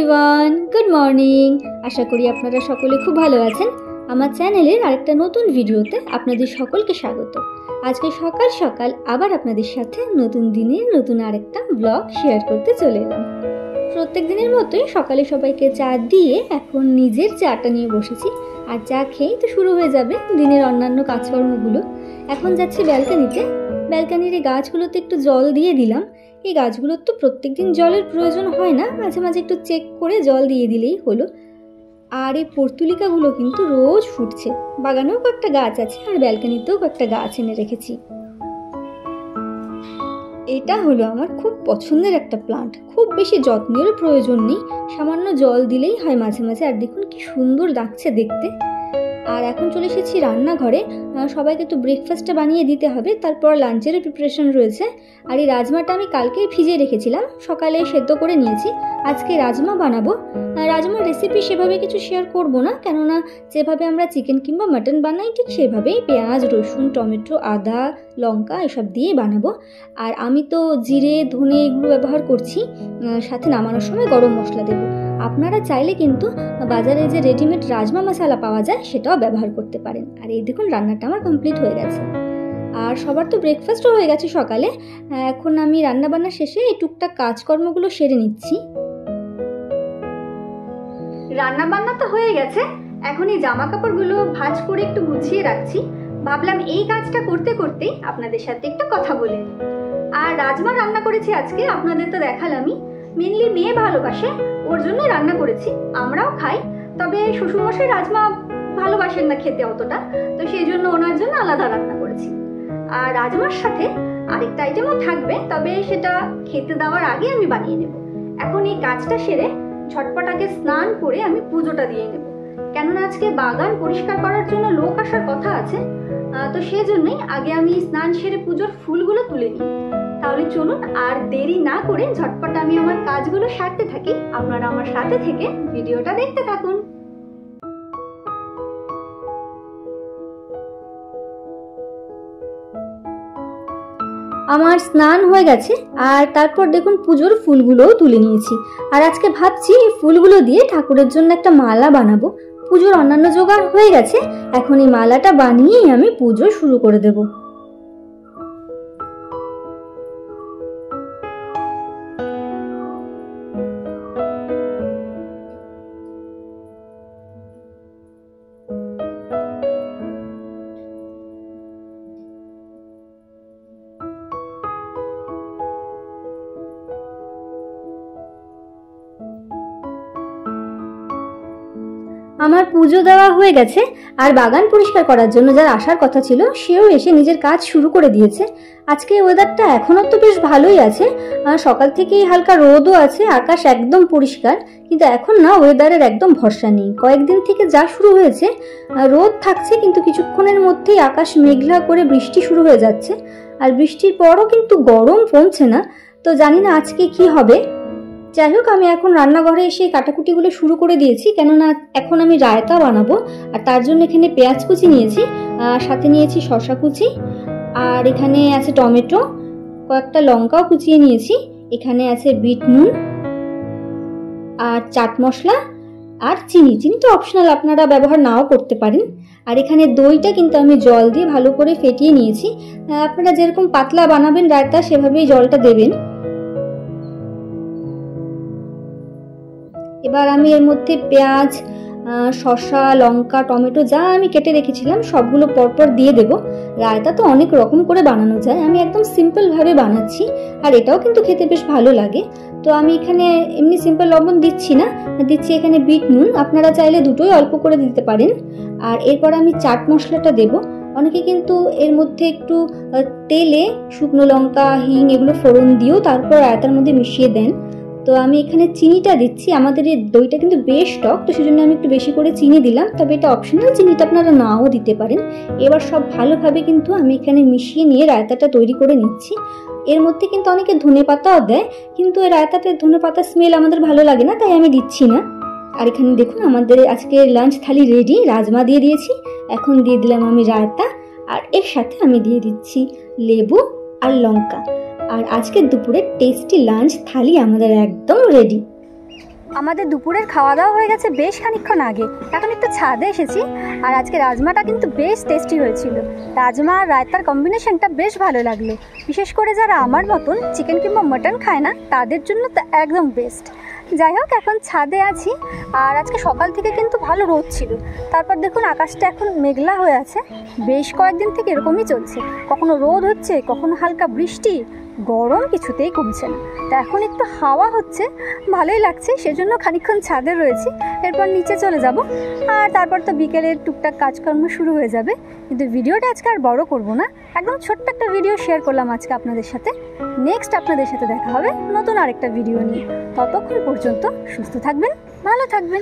Everyone, good morning. আশা করি আপনারা সকলে খুব ভালো আছেন। আমার চ্যানেলের আরেকটা নতুন ভিডিওতে আপনাদের সকলকে স্বাগত। আজকে সকাল সকাল আবার আপনাদের সাথে নতুন দিনের নতুন আরেকটা ব্লগ শেয়ার করতে চলে এলাম। প্রত্যেক দিনের মতোই সকালে সবাইকে চা দিয়ে এখন নিজের চাটা নিয়ে বসেছি। আর চা খেয়েই তো শুরু হয়ে যাবে দিনের অন্যান্য কাজকর্মগুলো। এখন যাচ্ছি ব্যালকানিতে। ব্যালকানির এই গাছগুলোতে একটু জল দিয়ে দিলাম। এই গাছগুলোর তো প্রত্যেক দিন জলের প্রয়োজন হয় না, মাঝে মাঝে একটু চেক করে জল দিয়ে দিলেই হলো। আর এই পর্তুলিকাগুলো কিন্তু রোজ ফুটছে। বাগানেও কয়েকটা গাছ আছে আর ব্যালকানিতেও কয়েকটা গাছ এনে রেখেছি। এটা হলো আমার খুব পছন্দের একটা প্লান্ট। খুব বেশি যত্নেরও প্রয়োজন নেই, সামান্য জল দিলেই হয় মাঝে মাঝে। আর দেখুন কি সুন্দর লাগছে দেখতে। আর এখন চলে এসেছি রান্নাঘরে। সবাইকে তো ব্রেকফাস্টটা বানিয়ে দিতে হবে, তারপর লাঞ্চেরও প্রিপারেশন রয়েছে। আর এই রাজমাটা আমি কালকেই ভিজিয়ে রেখেছিলাম, সকালে সেদ্ধ করে নিয়েছি। আজকে রাজমা বানাবো। রাজমার রেসিপি সেভাবে কিছু শেয়ার করব না, কেননা যেভাবে আমরা চিকেন কিংবা মাটন বানাই ঠিক সেভাবেই পেঁয়াজ, রসুন, টমেটো, আদা, লঙ্কা এসব দিয়ে বানাবো। আর আমি তো জিরে, ধনে এগুলো ব্যবহার করছি। সাথে নামানোর সময় গরম মশলা দেবো। আপনারা চাইলে কিন্তু বাজারে যে রেডিমেড রাজমা মশলা পাওয়া যায় সেটাও ব্যবহার করতে পারেন। আর এই দেখুন রান্নাটা আমার কমপ্লিট হয়ে গেছে। আর সবার তো ব্রেকফাস্টও হয়ে গেছে সকালে। এখন আমি রান্নাবান্না শেষে এই টুকটাক কাজকর্মগুলো সেরে নিচ্ছি। রান্নাবান্না তো হয়ে গেছে, এখন এই জামা কাপড়গুলো ভাঁজ করে একটু গুছিয়ে রাখছি। ভাবলাম এই কাজটা করতে করতেই আপনাদের সাথে একটু কথা বলে নিই। আর রাজমা রান্না করেছি আজকে, আপনাদের তো দেখালামই। মেনলি মেয়ে ভালোবাসে, ওর জন্যই রান্না করেছি। আমরাও খাই, তবে শ্বশুরমশাই রাজমা ভালোবাসেন না খেতে অতটা, তো সেই জন্য ওনার জন্য আলাদা রান্না করেছি। আর রাজমার সাথে আরেকটা আইটেমও থাকবে, তবে সেটা খেতে দেওয়ার আগে আমি বানিয়ে নেব। এখন এই কাজটা সেরে ঝটপট আগে স্নান করে আমি পুজোটা দিয়ে নেব, কেননা আজকে বাগান পরিষ্কার করার জন্য লোক আসার কথা আছে। তো সেই জন্যই আগে আমি স্নান সেরে পুজোর ফুলগুলো তুলে নিই। তাহলে চলুন আর দেরি না করে ঝটপট আমি আমার কাজগুলো সারতে থাকি। আপনারা আমার সাথে থেকে ভিডিওটা দেখতে থাকুন। আমার স্নান হয়ে গেছে, আর তারপর দেখুন পুজোর ফুলগুলোও তুলে নিয়েছি। আর আজকে ভাবছি এই ফুলগুলো দিয়ে ঠাকুরের জন্য একটা মালা বানাবো। পুজোর অন্যান্য জোগাড় হয়ে গেছে, এখন এই মালাটা বানিয়েই আমি পুজো শুরু করে দেবো। আমার পুজো দেওয়া হয়ে গেছে, আর বাগান পরিষ্কার করার জন্য যার আসার কথা ছিল সেও এসে নিজের কাজ শুরু করে দিয়েছে। আজকে ওয়েদারটা এখনও তো বেশ ভালোই আছে। সকাল থেকেই হালকা রোদও আছে, আকাশ একদম পরিষ্কার। কিন্তু এখন না ওয়েদারের একদম ভরসা নেই। কয়েকদিন থেকে যা শুরু হয়েছে, রোদ থাকছে কিন্তু কিছুক্ষণের মধ্যেই আকাশ মেঘলা করে বৃষ্টি শুরু হয়ে যাচ্ছে। আর বৃষ্টির পরও কিন্তু গরম কমছে না। তো জানি না আজকে কি হবে। যাই হোক, আমি এখন রান্নাঘরে এসে কাটাকুটিগুলো শুরু করে দিয়েছি, কেননা এখন আমি রায়তা বানাবো। আর তার জন্য এখানে পেঁয়াজ কুচি নিয়েছি, সাথে নিয়েছি শসা কুচি, আর এখানে আছে টমেটো, কয়েকটা লঙ্কাও কুচিয়ে নিয়েছি। এখানে আছে বিট নুন, আর চাট মশলা, আর চিনি। চিনিটা অপশনাল, আপনারা ব্যবহার নাও করতে পারেন। আর এখানে দইটা কিন্তু আমি জল দিয়ে ভালো করে ফেটিয়ে নিয়েছি। আপনারা যেরকম পাতলা বানাবেন রায়তা সেভাবেই জলটা দেবেন। এবার আমি এর মধ্যে পেঁয়াজ, শসা, লঙ্কা, টমেটো যা আমি কেটে রেখেছিলাম সবগুলো পরপর দিয়ে দেব। রায়তা তো অনেক রকম করে বানানো যায়, আমি একদম সিম্পলভাবে বানাচ্ছি। আর এটাও কিন্তু খেতে বেশ ভালো লাগে। তো আমি এখানে এমনি সিম্পল লবণ দিচ্ছি না, দিচ্ছি এখানে বিট নুন। আপনারা চাইলে দুটোই অল্প করে দিতে পারেন। আর এরপর আমি চাট মশলাটা দেব। অনেকে কিন্তু এর মধ্যে একটু তেলে শুকনো লঙ্কা, হিং এগুলো ফোড়ন দিয়েও তারপর রায়তার মধ্যে মিশিয়ে দেন। তো আমি এখানে চিনিটা দিচ্ছি। আমাদের এই দইটা কিন্তু বেশ টক, তো সেজন্য আমি একটু বেশি করে চিনি দিলাম, তবে এটা অপশনাল, চিনিটা আপনারা নাও দিতে পারেন। এবার সব ভালোভাবে কিন্তু আমি এখানে মিশিয়ে নিয়ে রায়তাটা তৈরি করে নিচ্ছি। এর মধ্যে কিন্তু অনেকে ধনে পাতাও দেয়, কিন্তু এই রায়তাতে ধনে পাতার স্মেল আমাদের ভালো লাগে না, তাই আমি দিচ্ছি না। আর এখানে দেখুন আমাদের আজকে লাঞ্চ থালি রেডি। রাজমা দিয়ে দিয়েছি, এখন দিয়ে দিলাম আমি রায়তা, আর এর সাথে আমি দিয়ে দিচ্ছি লেবু আর লঙ্কা। আর আজকে দুপুরে টেস্টি লাঞ্চ থালি আমাদের একদম রেডি। আমাদের দুপুরের খাওয়া দাওয়া হয়ে গেছে বেশ খানিকক্ষণ আগে। এখন একটু ছাদে এসেছি। আর আজকে রাজমাটা কিন্তু বেশ টেস্টি হয়েছিল। রাজমা আর রায়তার কম্বিনেশনটা বেশ ভালো লাগলো। বিশেষ করে যারা আমার মতন চিকেন কিংবা মাটন খায় না তাদের জন্য তো একদম বেস্ট। যাই হোক, এখন ছাদে আছি। আর আজকে সকাল থেকে কিন্তু ভালো রোদ ছিল। তারপর দেখুন আকাশটা এখন মেঘলা হয়ে আছে। বেশ কয়েকদিন থেকে এরকমই চলছে, কখনো রোদ হচ্ছে, কখনো হালকা বৃষ্টি, গরম কিছুতেই কমছে না। তা এখন একটু হাওয়া হচ্ছে, ভালোই লাগছে, সেজন্য খানিকক্ষণ ছাদে রয়েছি। এরপর নিচে চলে যাব। আর তারপর তো বিকেলের টুকটাক কাজকর্ম শুরু হয়ে যাবে। কিন্তু ভিডিওটা আজকে আর বড় করব না, একদম ছোট্ট একটা ভিডিও শেয়ার করলাম আজকে আপনাদের সাথে। নেক্সট আপনাদের সাথে দেখা হবে নতুন আরেকটা ভিডিও নিয়ে। ততক্ষণ পর্যন্ত সুস্থ থাকবেন, ভালো থাকবেন।